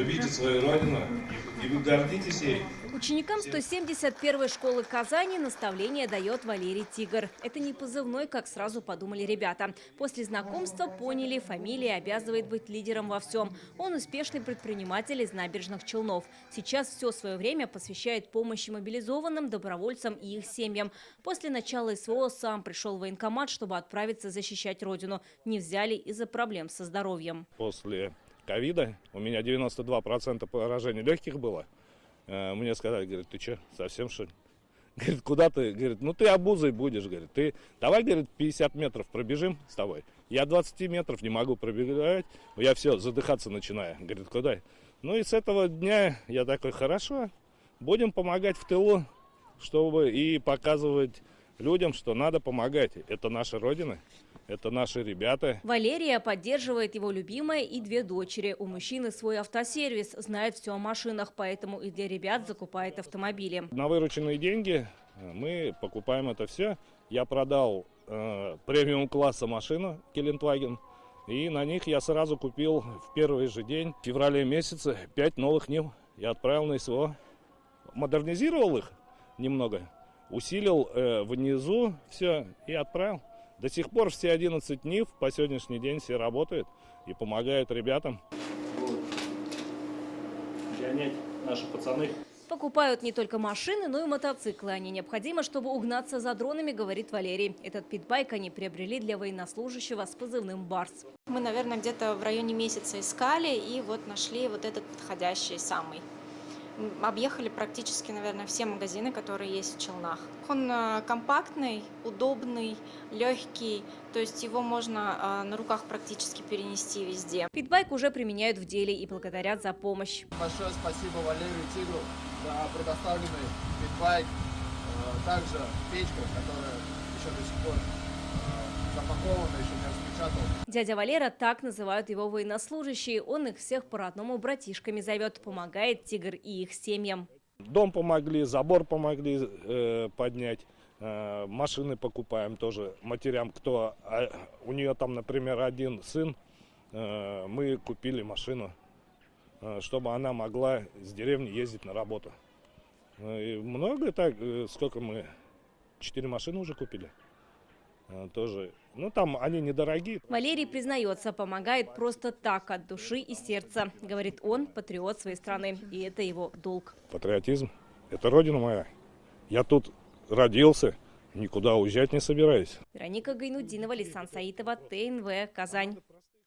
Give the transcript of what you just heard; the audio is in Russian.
любите свою родину, и вы гордитесь ей. Ученикам 171-й школы Казани наставление дает Валерий Тигр. Это не позывной, как сразу подумали ребята. После знакомства поняли, фамилия обязывает быть лидером во всем. Он успешный предприниматель из Набережных Челнов. Сейчас все свое время посвящает помощи мобилизованным, добровольцам и их семьям. После начала СВО сам пришел в военкомат, чтобы отправиться защищать родину. Не взяли из-за проблем со здоровьем. После ковида у меня 92% поражений легких было. Мне сказали, говорит, ты что, совсем что ли? Говорит, куда ты? Говорит, ну ты обузой будешь, говорит. Ты давай, говорит, 50 метров пробежим с тобой. Я 20 метров не могу пробегать, я все, задыхаться начинаю. Говорит, куда? Ну и с этого дня я такой, хорошо, будем помогать в тылу, чтобы и показывать людям, что надо помогать. Это наша Родина. Это наши ребята. Валерия поддерживает его любимая и две дочери. У мужчины свой автосервис, знает все о машинах, поэтому и для ребят закупает автомобили. На вырученные деньги мы покупаем это все. Я продал премиум-класса машину Гелендваген. И на них я сразу купил в первый же день, в феврале месяце, 5 новых Нив. Я отправил на СВО. Модернизировал их немного, усилил внизу все и отправил. До сих пор все 11 НИВ по сегодняшний день все работают и помогают ребятам. Гонять наши пацаны. Покупают не только машины, но и мотоциклы. Они необходимы, чтобы угнаться за дронами, говорит Валерий. Этот питбайк они приобрели для военнослужащего с позывным «Барс». Мы, наверное, где-то в районе месяца искали и вот нашли вот этот подходящий самый. Объехали практически, наверное, все магазины, которые есть в Челнах. Он компактный, удобный, легкий, то есть его можно на руках практически перенести везде. Питбайк уже применяют в деле и благодарят за помощь. Большое спасибо Валерию Тигру за предоставленный питбайк, также печка, которая еще до сих пор запакована, еще не распечатана. Дядя Валера, так называют его военнослужащие. Он их всех по-родному братишками зовет. Помогает Тигр и их семьям. Дом помогли, забор помогли поднять. Машины покупаем тоже матерям, кто у нее там, например, один сын. Мы купили машину, чтобы она могла с деревни ездить на работу. И много так, сколько мы, 4 машины уже купили. Тоже, ну там они недорогие. Валерий признается, помогает просто так, от души и сердца. Говорит, он патриот своей страны, и это его долг. Патриотизм – это родина моя. Я тут родился, никуда уезжать не собираюсь. Вероника Гайнудинова, Лисан Саитова, ТНВ, Казань.